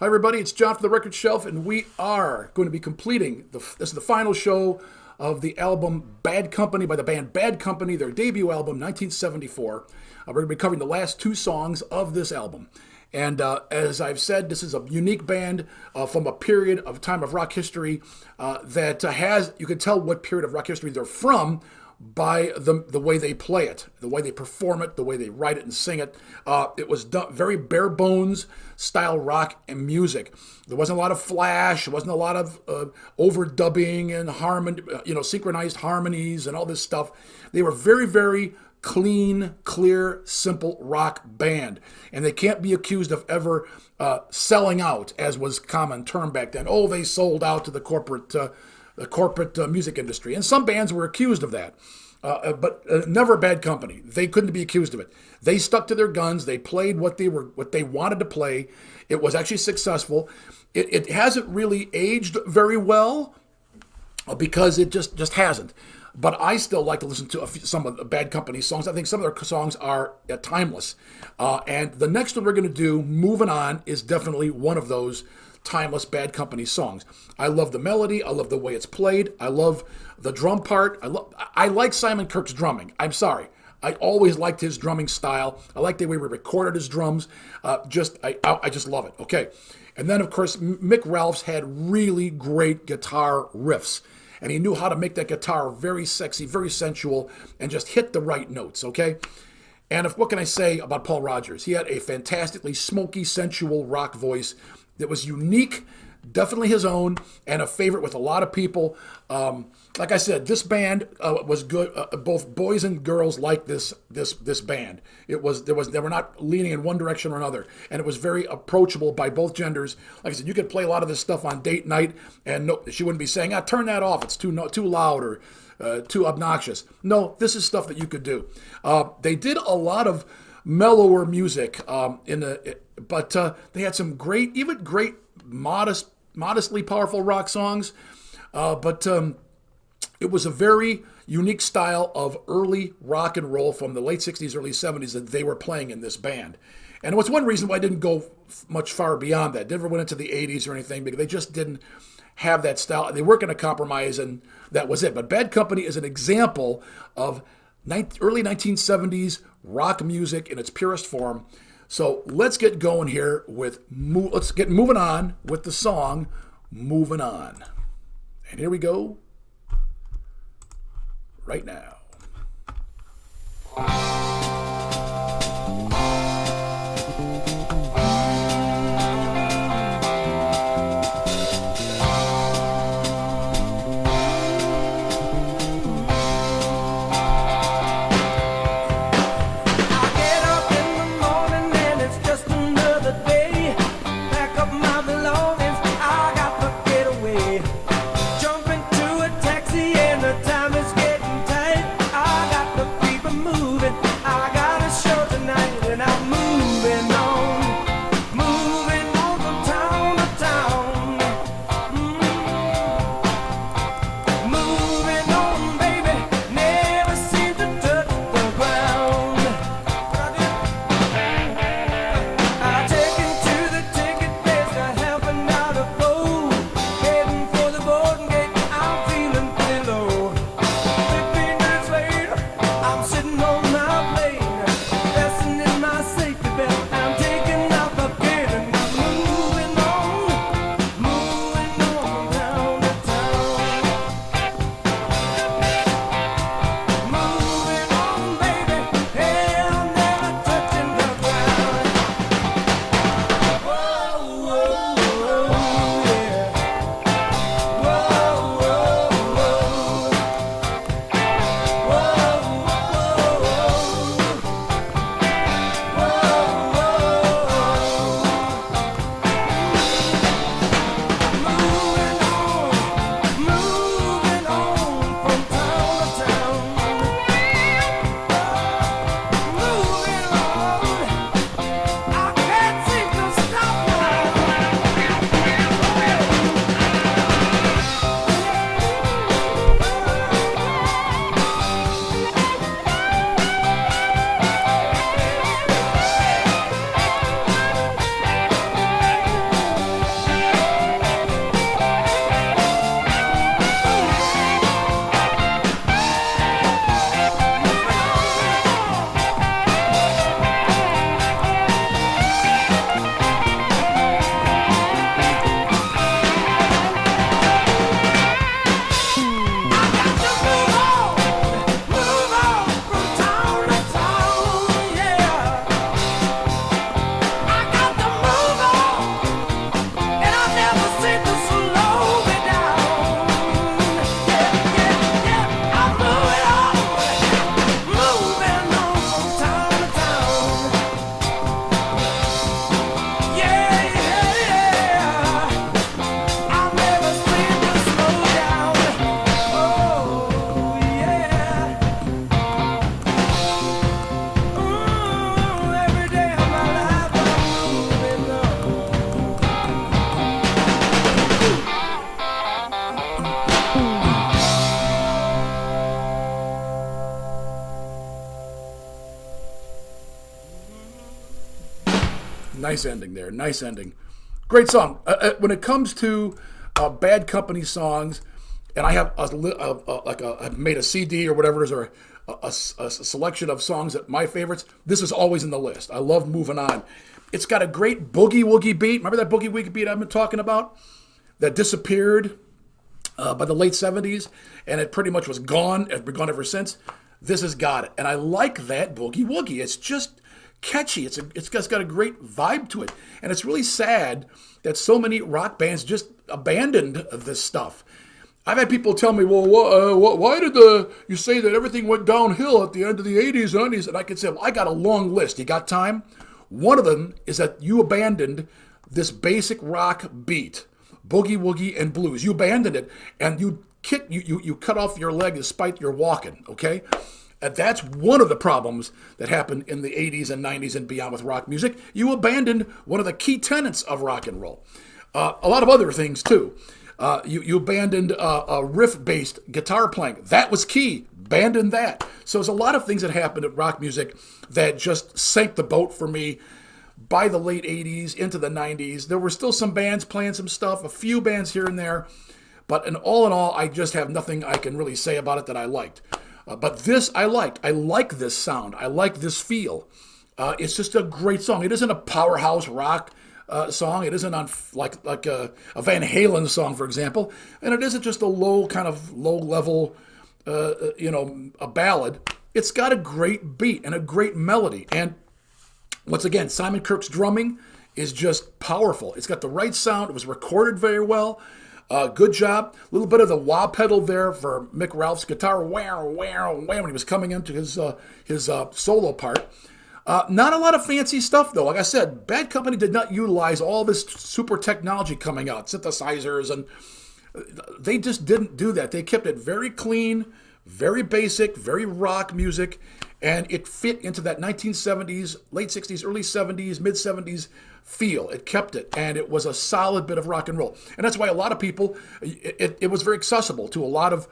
Hi, everybody. It's John from the Record Shelf, and we are going to be completing this is the final show of the album Bad Company by the band Bad Company, their debut album, 1974. We're going to be covering the last two songs of this album. And as I've said, this is a unique band from a period of time of rock history that has, you can tell what period of rock history they're from by the way they play it, the way they perform it, the way they write it and sing it. It was done very bare bones style rock and music. There wasn't a lot of flash. There wasn't a lot of overdubbing and synchronized harmonies and all this stuff. They were very, very clean, clear, simple rock band. And they can't be accused of ever selling out, as was a common term back then. Oh, they sold out to the corporate music industry. And some bands were accused of that. But never Bad Company. They couldn't be accused of it. They stuck to their guns. They played what they wanted to play. It was actually successful. It hasn't really aged very well because it just hasn't. But I still like to listen to some of the Bad Company songs. I think some of their songs are timeless. And the next one we're going to do, Movin On, is definitely one of those timeless Bad Company songs. I love the melody. I love the way it's played. I love the drum part. I like Simon Kirk's drumming. I'm sorry. I always liked his drumming style. I like the way we recorded his drums. I just love it. Okay. And then, of course, Mick Ralphs had really great guitar riffs. And he knew how to make that guitar very sexy, very sensual, and just hit the right notes, okay? And what can I say about Paul Rodgers? He had a fantastically smoky, sensual rock voice that was unique, definitely his own, and a favorite with a lot of people. Like I said, this band was good. Both boys and girls liked this band. They were not leaning in one direction or another, and it was very approachable by both genders. Like I said, you could play a lot of this stuff on date night, and she wouldn't be saying, turn that off. It's too loud or too obnoxious. No, this is stuff that you could do. They did a lot of mellower music but they had some great, modestly powerful rock songs. But it was a very unique style of early rock and roll from the late 60s, early 70s that they were playing in this band. And it was one reason why I didn't go much far beyond that. Never went into the 80s or anything because they just didn't have that style. They weren't going to compromise, and that was it. But Bad Company is an example of early 1970s rock music in its purest form. So let's get going here let's get moving on with the song Movin' On. And here we go right now. Jump into a taxi and the time is getting tight. Nice ending there. Nice ending. Great song. When it comes to Bad Company songs, and I have I've made a CD or whatever it is, or a selection of songs that my favorites. This is always in the list. I love Moving On. It's got a great boogie woogie beat. Remember that boogie woogie beat I've been talking about that disappeared by the late 70s, and it pretty much was gone. It's been gone ever since. This has got it, and I like that boogie woogie. It's just catchy. It's got a great vibe to it, and it's really sad that so many rock bands just abandoned this stuff. I've had people tell me, well, why did you say that everything went downhill at the end of the 80s and 90s? And I could say, well, I got a long list. You got time? One of them is that you abandoned this basic rock beat, boogie woogie and blues. You abandoned it, and you cut off your leg despite your walking, okay? And that's one of the problems that happened in the 80s and 90s and beyond with rock music. You abandoned one of the key tenets of rock and roll. A lot of other things, too. You abandoned a riff-based guitar playing. That was key. Abandoned that. So there's a lot of things that happened at rock music that just sank the boat for me by the late 80s into the 90s. There were still some bands playing some stuff, a few bands here and there. But in all, I just have nothing I can really say about it that I liked. But this I liked. I like this sound. I like this feel. It's just a great song. It isn't a powerhouse rock song. It isn't on like a Van Halen song, for example. And it isn't just a low level, a ballad. It's got a great beat and a great melody. And once again, Simon Kirke's drumming is just powerful. It's got the right sound. It was recorded very well. Good job. A little bit of the wah pedal there for Mick Ralph's guitar, wow, wow, wow, when he was coming into his solo part. Not a lot of fancy stuff, though. Like I said, Bad Company did not utilize all this super technology coming out, synthesizers, and they just didn't do that. They kept it very clean, very basic, very rock music, and it fit into that 1970s, late 60s, early 70s, mid 70s feel. It kept it, and it was a solid bit of rock and roll. And that's why a lot of people, it was very accessible to a lot of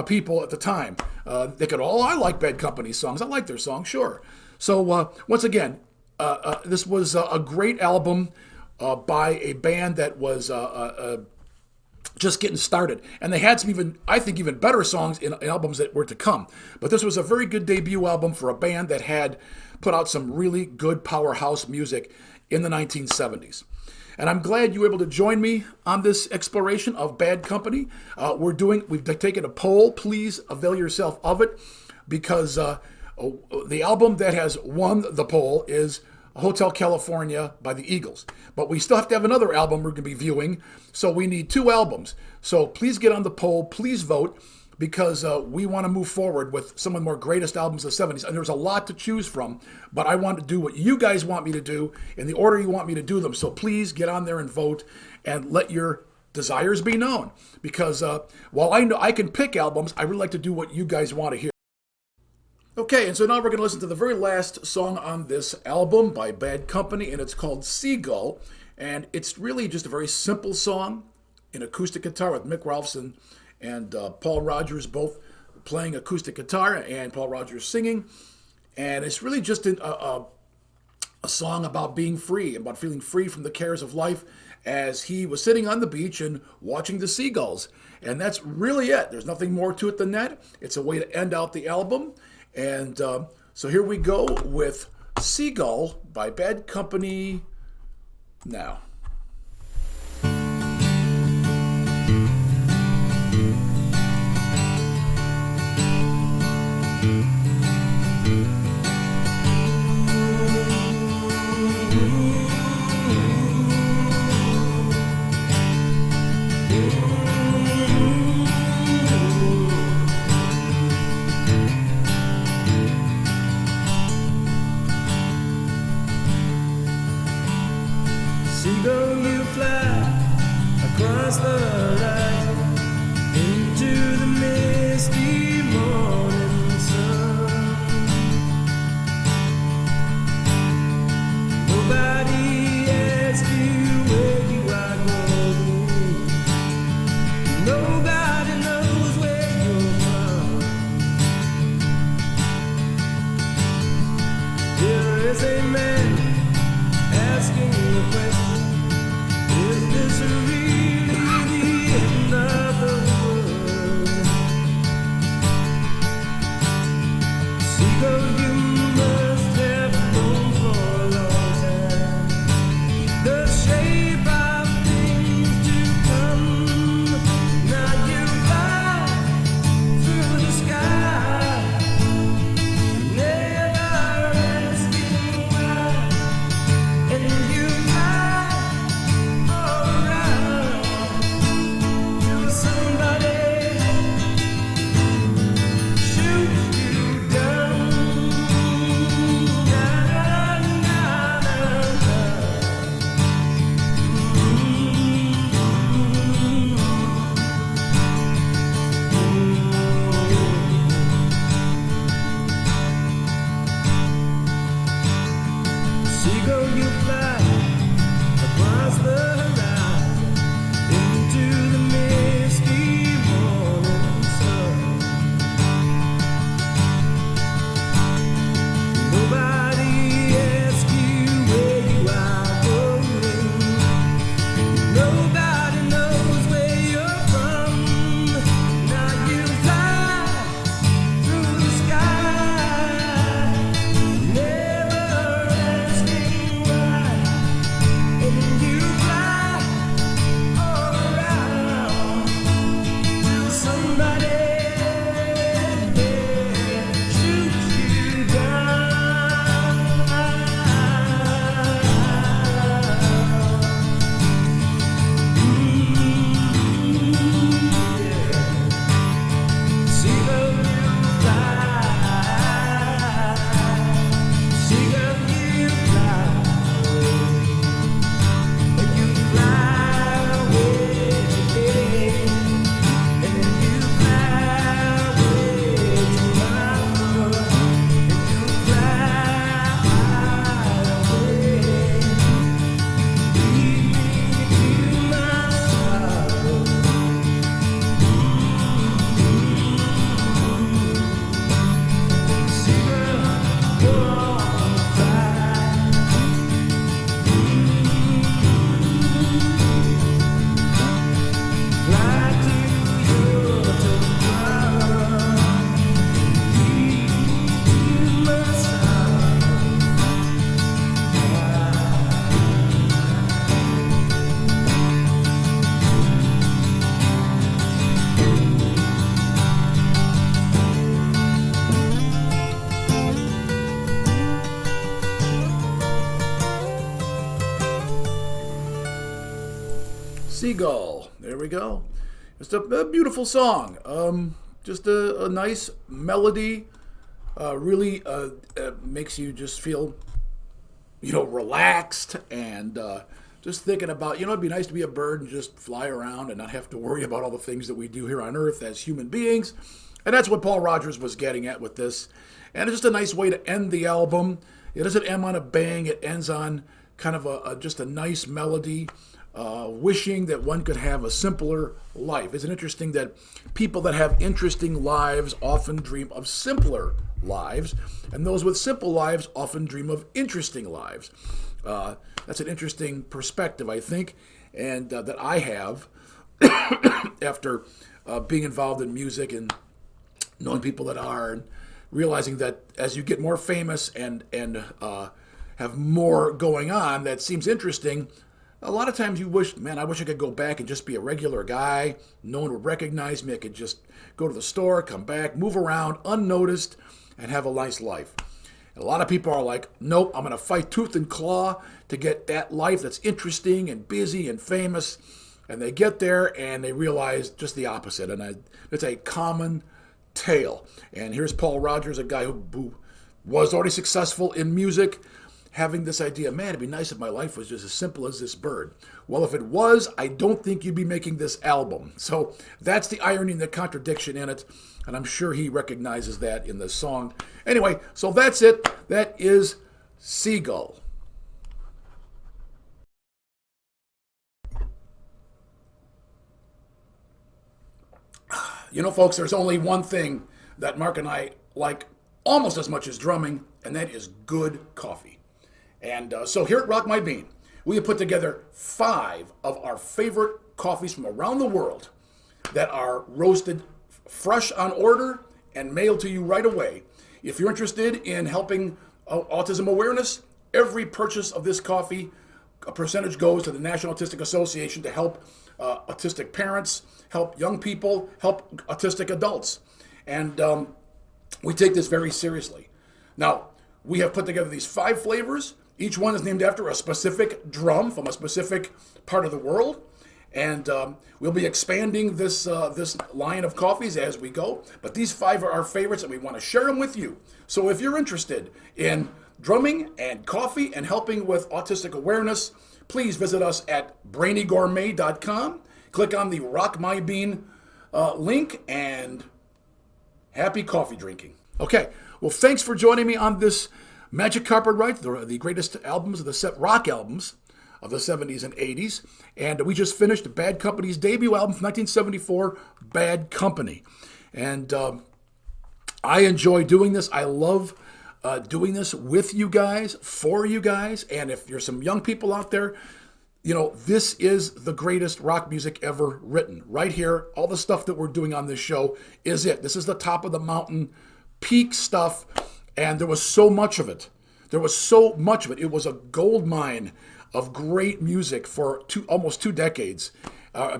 people at the time. They could, I like Bad Company songs. I like their songs, sure. So once again, this was a great album by a band that was just getting started. And they had some even better songs in albums that were to come. But this was a very good debut album for a band that had put out some really good powerhouse music in the 1970s. And I'm glad you were able to join me on this exploration of Bad Company. We've taken a poll. Please avail yourself of it, because the album that has won the poll is Hotel California by the Eagles. But we still have to have another album we're going to be viewing, so we need 2 albums. So please get on the poll, please vote, because we want to move forward with some of the more greatest albums of the 70s. And there's a lot to choose from, but I want to do what you guys want me to do in the order you want me to do them. So please get on there and vote and let your desires be known. Because while I know I can pick albums, I really like to do what you guys want to hear. Okay, and so now we're going to listen to the very last song on this album by Bad Company, and it's called Seagull. And it's really just a very simple song in acoustic guitar with Mick Ralphson and Paul Rodgers both playing acoustic guitar and Paul Rodgers singing. And it's really just a song about being free, about feeling free from the cares of life, as he was sitting on the beach and watching the seagulls. And that's really it. There's nothing more to it than that. It's a way to end out the album. And so here we go with Seagull by Bad Company now. Seagull, you fly across the horizon into the misty morning sun. Nobody asks you where you are going. Nobody knows where you're from. There is a man asking the question, is this really the end of the world? Seagull, you must have known for a long time the shape of things to come. Now you fly through the sky, never asking why, and you fly all around till somebody shoots you down. Seagull, you fly across the horizon into the misty morning sun. Nobody asks you where you are going. Nobody knows where you're from. Now you fly through the sky, never asking why, and you fly all around till somebody shoots you down. Seagull, you fly. Seagull, you fly. And you fly away, and you fly away to my world, and you fly away, lead me to my sorrow. Seagull, go on, fly. Fly to your tomorrow, lead to my sorrow. Seagull. There we go. Just a beautiful song. Just a nice melody. Really makes you just feel, relaxed and just thinking about, it'd be nice to be a bird and just fly around and not have to worry about all the things that we do here on Earth as human beings. And that's what Paul Rogers was getting at with this. And it's just a nice way to end the album. It doesn't end on a bang. It ends on kind of just a nice melody. Wishing that one could have a simpler life. Isn't it interesting that people that have interesting lives often dream of simpler lives, and those with simple lives often dream of interesting lives? That's an interesting perspective, I think, and that I have after being involved in music and knowing people that are, and realizing that as you get more famous and have more going on that seems interesting, a lot of times you wish, man, I wish I could go back and just be a regular guy. No one would recognize me. I could just go to the store, come back, move around unnoticed, and have a nice life. And a lot of people are like, nope, I'm going to fight tooth and claw to get that life that's interesting and busy and famous. And they get there and they realize just the opposite. And it's a common tale. And here's Paul Rogers, a guy who was already successful in music, having this idea, man, it'd be nice if my life was just as simple as this bird. Well, if it was, I don't think you'd be making this album. So that's the irony and the contradiction in it. And I'm sure he recognizes that in the song. Anyway, so that's it. That is Seagull. Folks, there's only one thing that Mark and I like almost as much as drumming, and that is good coffee. And so here at Rock My Bean, we have put together 5 of our favorite coffees from around the world that are roasted fresh on order and mailed to you right away. If you're interested in helping autism awareness, every purchase of this coffee, a percentage goes to the National Autistic Association to help autistic parents, help young people, help autistic adults. And we take this very seriously. Now, we have put together these 5 flavors. Each one is named after a specific drum from a specific part of the world. And we'll be expanding this line of coffees as we go. But these 5 are our favorites, and we want to share them with you. So if you're interested in drumming and coffee and helping with autistic awareness, please visit us at brainygourmet.com. Click on the Rock My Bean link, and happy coffee drinking. Okay, well, thanks for joining me on this Magic Carpet Ride, the greatest albums of the rock albums of the 70s and 80s. And we just finished Bad Company's debut album from 1974, Bad Company. And I enjoy doing this. I love doing this with you guys, for you guys. And if you're some young people out there, you know, this is the greatest rock music ever written. Right here, all the stuff that we're doing on this show is it. This is the top of the mountain, peak stuff. And there was so much of it. There was so much of it. It was a gold mine of great music for almost 2 decades.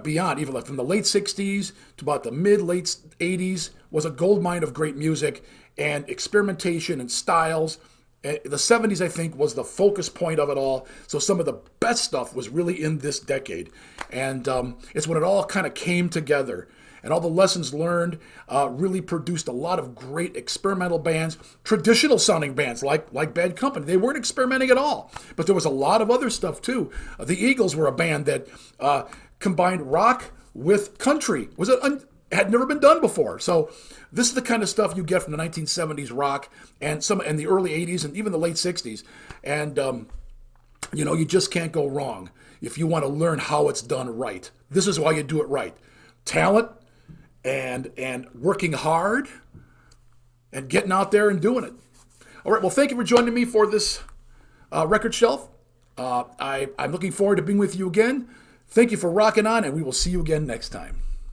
Beyond, even from the late 60s to about the mid-late 80s, was a gold mine of great music and experimentation and styles. The 70s, I think, was the focus point of it all. So some of the best stuff was really in this decade. And it's when it all kind of came together. And all the lessons learned really produced a lot of great experimental bands, traditional sounding bands like Bad Company. They weren't experimenting at all, but there was a lot of other stuff too. The Eagles were a band that combined rock with country. Had never been done before. So this is the kind of stuff you get from the 1970s rock and the early 80s and even the late 60s. And you know, you just can't go wrong if you want to learn how it's done right. This is why you do it right. Talent and working hard and getting out there and doing it. All right, well, thank you for joining me for this record shelf. I'm looking forward to being with you again. Thank you for rocking on, and we will see you again next time.